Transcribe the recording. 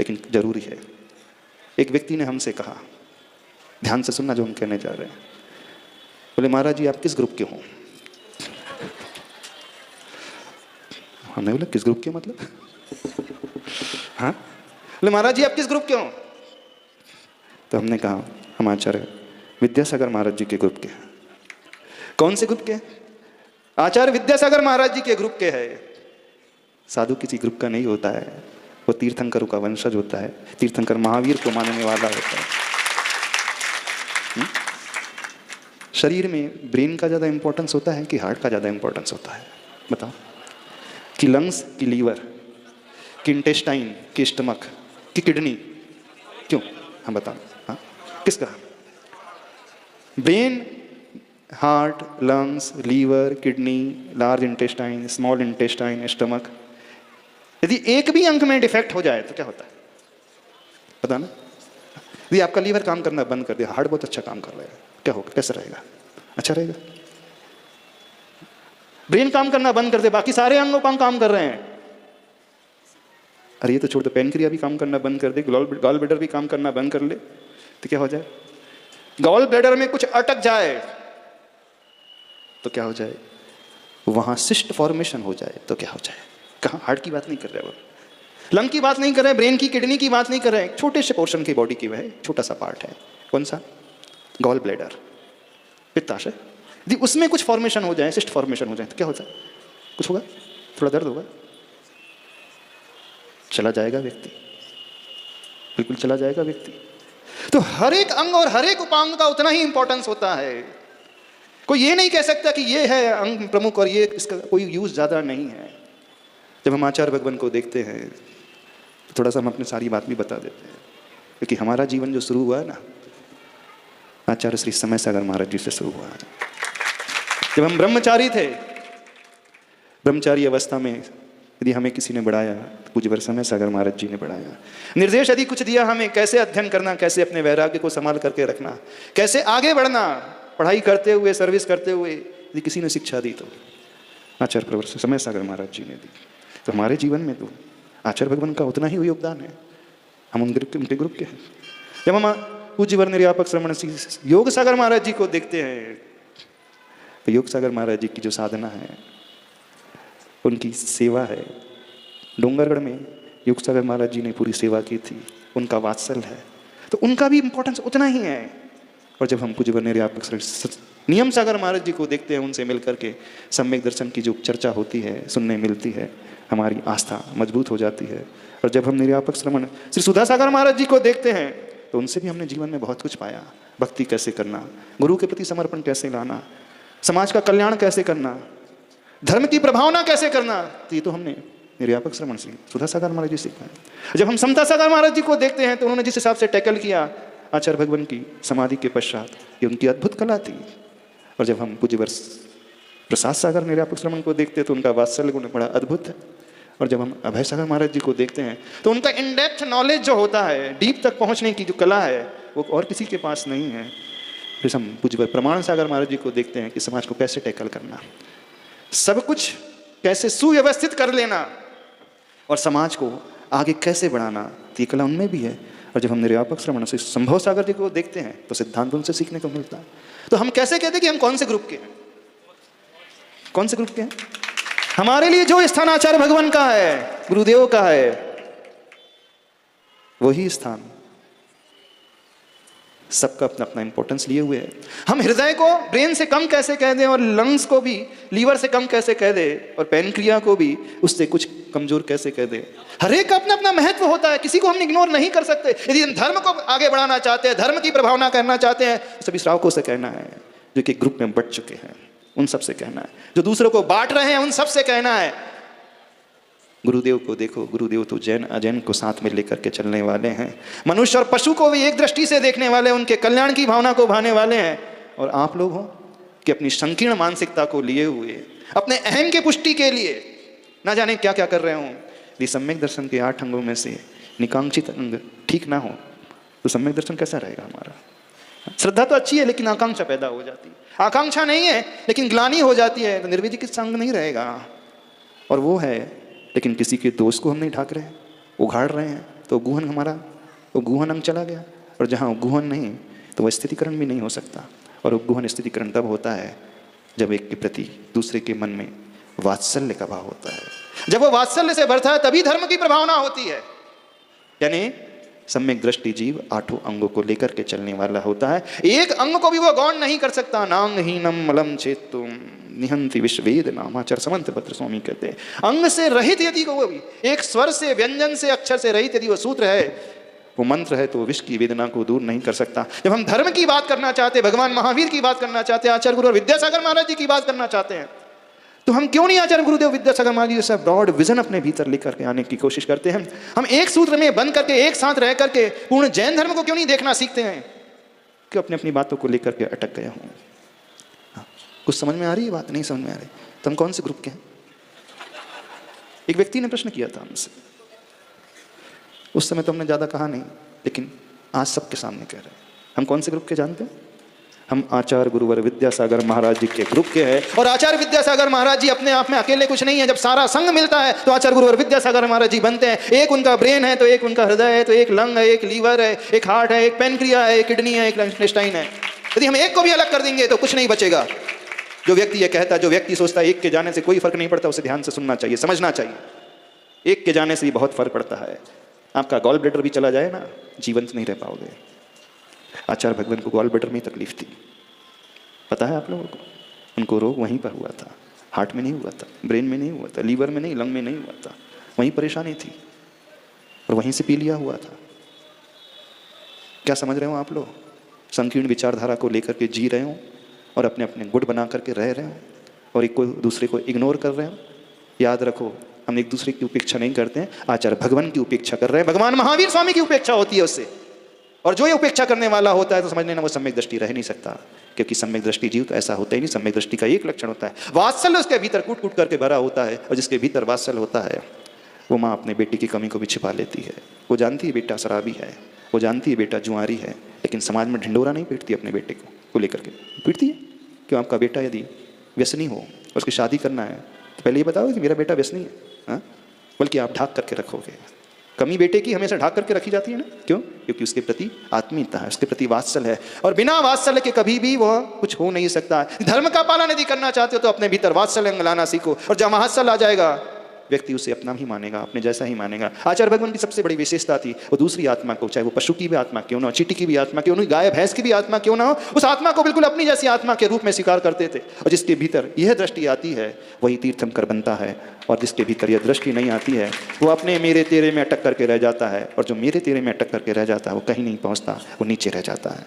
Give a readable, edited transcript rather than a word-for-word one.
लेकिन जरूरी है। एक व्यक्ति ने हमसे कहा, ध्यान से सुनना जो हम कहने जा रहे हैं। बोले महाराज जी आप किस ग्रुप के हो? हमने बोला किस ग्रुप के मतलब? हाँ, बोले महाराज जी आप किस ग्रुप के हो? तो हमने कहा हम आचार्य विद्यासागर महाराज जी के ग्रुप के। कौन से ग्रुप के? आचार्य विद्यासागर महाराज जी के ग्रुप के है। साधु किसी ग्रुप का नहीं होता है, वो तीर्थंकरों का वंशज होता है, तीर्थंकर महावीर को मानने वाला होता है। शरीर में ब्रेन का ज़्यादा इंपॉर्टेंस होता है कि हार्ट का ज़्यादा इंपॉर्टेंस होता है? बताओ। कि लंग्स की लीवर कि इंटेस्टाइन कि स्टमक कि किडनी? क्यों? हम बताओ। हाँ, किसका? Brain, heart, lungs, liver, kidney, large intestine, small intestine, stomach, यदि एक भी अंग में डिफेक्ट हो जाए तो क्या होता है पता ना? यदि आपका लीवर काम करना बंद कर दिया, हार्ट बहुत अच्छा काम कर रहा है, क्या होगा? कैसा रहेगा? अच्छा रहेगा। ब्रेन काम करना बंद कर दे, बाकी सारे अंगों काम कर रहे हैं। अरे ये तो छोड़ दो, पैनक्रिया भी काम करना बंद कर दे, गॉल ब्लैडर भी काम करना बंद कर ले तो क्या हो जाए? गॉल ब्लैडर में कुछ अटक जाए तो क्या हो जाए? वहां सिस्ट फॉर्मेशन हो जाए तो क्या हो जाए? कहाँ? हार्ट की बात नहीं कर रहे वो, लंग की बात नहीं कर रहे, ब्रेन की, किडनी की बात नहीं कर रहे, छोटे से पोर्शन की बॉडी की वह छोटा सा पार्ट है। कौन सा? गॉल ब्लैडर, पित्ताशय। यदि उसमें कुछ फॉर्मेशन हो जाए, सिस्ट फॉर्मेशन हो जाए तो क्या हो जाए? कुछ होगा? थोड़ा दर्द होगा, चला जाएगा व्यक्ति, बिल्कुल चला जाएगा व्यक्ति। तो हर एक अंग और हर एक उपांग का उतना ही इंपॉर्टेंस होता है। कोई ये नहीं कह सकता कि ये है अंग प्रमुख और ये इसका कोई यूज ज्यादा नहीं है। जब हम आचार्य भगवान को देखते हैं तो थोड़ा सा हम अपनी सारी बात भी बता देते हैं, क्योंकि हमारा जीवन जो शुरू हुआ है ना, आचार्य श्री समय सागर महाराज जी से शुरू हुआ है। जब हम ब्रह्मचारी थे, ब्रह्मचारी अवस्था में यदि हमें किसी ने बढ़ाया, पूज्यवर समय सागर महाराज जी ने बढ़ाया। निर्देश यदि कुछ दिया हमें, कैसे अध्ययन करना, कैसे अपने वैराग्य को संभाल करके रखना, कैसे आगे बढ़ना, पढ़ाई करते हुए, सर्विस करते हुए यदि किसी ने शिक्षा दी तो आचार्य प्रवर समय सागर महाराज जी ने दी। तो हमारे जीवन में तो आचार्य भगवान का उतना ही योगदान है। हम उनके ग्रुप के हैं। जब हम पूज्यवर निर्यापक श्रमण योग सागर महाराज जी को देखते हैं तो योग सागर महाराज जी की जो साधना है, उनकी सेवा है, डोंगरगढ़ में योग सागर महाराज जी ने पूरी सेवा की थी, उनका वात्सल्य है, तो उनका भी इंपॉर्टेंस उतना ही है। और जब हम पूज्यवर निर्यापक नियम सागर महाराज जी को देखते हैं, उनसे मिलकर के सम्यक दर्शन की जो चर्चा होती है, सुनने मिलती है, हमारी आस्था मजबूत हो जाती है। और जब हम निर्यापक श्रमण श्री सुधा सागर महाराज जी को देखते हैं तो उनसे भी हमने जीवन में बहुत कुछ पाया। भक्ति कैसे करना, गुरु के प्रति समर्पण कैसे लाना, समाज का कल्याण कैसे करना, धर्म की प्रभावना कैसे करना, तो ये तो हमने निर्यापक श्रमण श्री सुधा सागर महाराज जी से सीखा है। जब हम समता सागर महाराज जी को देखते हैं तो उन्होंने जिस हिसाब से टैकल किया आचार्य भगवान की समाधि के पश्चात, ये उनकी अद्भुत कला थी। और जब हम पूज्यवर प्रसाद सागर निर्यापक श्रमण को देखते हैं तो उनका वात्सल्य गुण बड़ा अद्भुत है। और जब हम अभय सागर महाराज जी को देखते हैं तो उनका इन डेप्थ नॉलेज जो होता है, डीप तक पहुंचने की जो कला है, वो और किसी के पास नहीं है। फिर हम पूज्यवर प्रमाण सागर महाराज जी को देखते हैं कि समाज को कैसे टैकल करना, सब कुछ कैसे सुव्यवस्थित कर लेना और समाज को आगे कैसे बढ़ाना, तो ये कला उनमें भी है। और जब हम निर्यापक श्रमण से संभव सागर जी को देखते हैं तो सिद्धांत उनसे सीखने को मिलता है। तो हम कैसे कहते हैं कि हम कौन से ग्रुप के हैं? कौन से ग्रुप के हैं? हमारे लिए जो स्थान आचार्य भगवान का है, गुरुदेव का है, वही स्थान सबका अपना अपना इंपॉर्टेंस लिए हुए है। हम हृदय को ब्रेन से कम कैसे कह दें और लंग्स को भी लीवर से कम कैसे कह दे और पैनक्रिया को भी उससे कुछ कमजोर कैसे कह दे। हर एक का अपना अपना महत्व होता है, किसी को हम इग्नोर नहीं कर सकते। यदि हम धर्म को आगे बढ़ाना चाहते हैं, धर्म की प्रभावना करना चाहते हैं, तो सभी श्रावकों से कहना है, जो कि ग्रुप में बट चुके हैं उन सब से कहना है, जो दूसरों को बांट रहे हैं उन सब से कहना है, गुरुदेव को देखो, गुरुदेव तो जैन अजैन को साथ में लेकर के चलने वाले हैं, मनुष्य और पशु को भी एक दृष्टि से देखने वाले, उनके कल्याण की भावना को भाने वाले हैं। और आप लोग हो कि अपनी संकीर्ण मानसिकता को लिए हुए अपने अहम के पुष्टि के लिए ना जाने क्या क्या कर रहे हो। यदि सम्यक दर्शन के 8 अंगों में से निकांक्षित अंग ठीक ना हो तो सम्यक दर्शन कैसा रहेगा हमारा? श्रद्धा तो अच्छी है लेकिन आकांक्षा पैदा हो जाती है, आकांक्षा नहीं है लेकिन ग्लानि हो जाती है, तो निर्विजिक संग नहीं रहेगा। और वो है लेकिन किसी के दोष को हम नहीं ढाक रहे हैं, उघाड़ रहे हैं, तो गुहन हमारा, वो गुहन अंग चला गया। और जहाँ गुहन नहीं तो वह स्थितिकरण भी नहीं हो सकता। और वो गुहन स्थितिकरण तब होता है जब एक के प्रति दूसरे के मन में वात्सल्य का भाव होता है। जब वो वात्सल्य से भरता है तभी धर्म की प्रभावना होती है। यानी सम्यक दृष्टि जीव आठों अंगों को लेकर के चलने वाला होता है। एक अंग को भी वो गौण नहीं कर सकता। नांगहीनम मलम चेतुम निहंति विश्ववेद नामाचर समंत भद्र स्वामी कहते हैं। अंग से रहित यदि को वो भी, एक स्वर से, व्यंजन से, अक्षर से रहित यदि वो सूत्र है, वो मंत्र है, तो विष की वेदना को दूर नहीं कर सकता। जब हम धर्म की बात करना चाहते हैं, भगवान महावीर की बात करना चाहते हैं, आचार्य गुरु और विद्यासागर महाराज जी की बात करना चाहते हैं, तो हम क्यों नहीं आचार्य गुरुदेव विद्यासागर महाराज जी जैसा ब्रॉड विजन अपने भीतर लेकर के आने की कोशिश करते हैं? हम एक सूत्र में बंद करके, एक साथ रह करके पूर्ण जैन धर्म को क्यों नहीं देखना सीखते हैं? क्यों अपनी अपनी बातों को लेकर के अटक गया हूं? कुछ समझ में आ रही है बात? नहीं समझ में आ रही तो हम कौन से ग्रुप के हैं? एक व्यक्ति ने प्रश्न किया था हमसे, उस समय तो हमने ज्यादा कहा नहीं, लेकिन आज सबके सामने कह रहे हैं। हम कौन से ग्रुप के जानते हैं? हम आचार्य गुरुवर विद्यासागर महाराज जी के ग्रुप के हैं। और आचार्य विद्यासागर महाराज जी अपने आप में अकेले कुछ नहीं है। जब सारा संघ मिलता है तो आचार्य गुरुवर विद्यासागर महाराज जी बनते हैं। एक उनका ब्रेन है, तो एक उनका हृदय है, तो एक लंग है, एक लीवर है, एक हार्ट है, एक पेनक्रिया है, एक किडनी है, एक इंटेस्टाइन है। यदि हम एक को भी अलग कर देंगे तो कुछ नहीं बचेगा। जो व्यक्ति ये कहता है, जो व्यक्ति सोचता है एक के जाने से कोई फर्क नहीं पड़ता, उसे ध्यान से सुनना चाहिए, समझना चाहिए। एक के जाने से भी बहुत फर्क पड़ता है। आपका गॉल ब्लैडर भी चला जाए ना, जीवंत नहीं रह पाओगे। आचार्य भगवान को गॉल ब्लैडर में तकलीफ थी, पता है आप लोगों को? उनको रोग वहीं पर हुआ था, हार्ट में नहीं हुआ था, ब्रेन में नहीं हुआ था, लीवर में नहीं, लंग में नहीं हुआ था। वहीं परेशानी थी और वहीं से पी लिया हुआ था। क्या समझ रहे हो आप लोग? संकीर्ण विचारधारा को लेकर के जी रहे हो और अपने अपने गुट बना करके रह रहे हो और एक को दूसरे को इग्नोर कर रहे हो। याद रखो, हम एक दूसरे की उपेक्षा नहीं करते हैं, आचार्य भगवान की उपेक्षा कर रहे हैं। भगवान महावीर स्वामी की उपेक्षा होती है उससे। और जो ये उपेक्षा करने वाला होता है तो समझ लेना वो सम्यक दृष्टि रह नहीं सकता, क्योंकि सम्यक दृष्टि जीव तो ऐसा होता ही नहीं। सम्यक दृष्टि का एक लक्षण होता है वात्सल्य, उसके भीतर कूट कूट करके भरा होता है। और जिसके भीतर वात्सल्य होता है वो माँ अपने बेटी की कमी को भी छिपा लेती है। वो जानती है बेटा शराबी है, वो जानती है बेटा जुआरी है, लेकिन समाज में ढिंडोरा नहीं पीटती अपने बेटे को लेकर के। पीटती है क्यों? आपका बेटा यदि व्यसनी हो और उसकी शादी करना है तो पहले ये बताओ कि मेरा बेटा व्यसनी है, बल्कि आप ढाक करके रखोगे। कमी बेटे की हमेशा ढाक करके रखी जाती है ना, क्यों? क्योंकि उसके प्रति आत्मीयता है, उसके प्रति वात्सल्य है। और बिना वात्सल्य के कभी भी वह कुछ हो नहीं सकता। धर्म का पालन यदि करना चाहते हो तो अपने भीतर वात्सल्य लाना सीखो। और जब वात्सल्य आ जाएगा व्यक्ति उसे अपना ही मानेगा, अपने जैसा ही मानेगा। आचार्य भगवान की सबसे बड़ी विशेषता थी वो दूसरी आत्मा को, चाहे वो पशु की भी आत्मा क्यों ना हो, चींटी की भी आत्मा क्यों ना हो, गाय भैंस की भी आत्मा क्यों ना हो, उस आत्मा को बिल्कुल अपनी जैसी आत्मा के रूप में स्वीकार करते थे। और जिसके भीतर यह दृष्टि आती है वही तीर्थंकर बनता है। और जिसके भीतर यह दृष्टि नहीं आती है वो अपने मेरे तेरे में अटक करके रह जाता है। और जो मेरे तेरे में अटक करके रह जाता है वो कहीं नहीं पहुँचता, वो नीचे रह जाता है।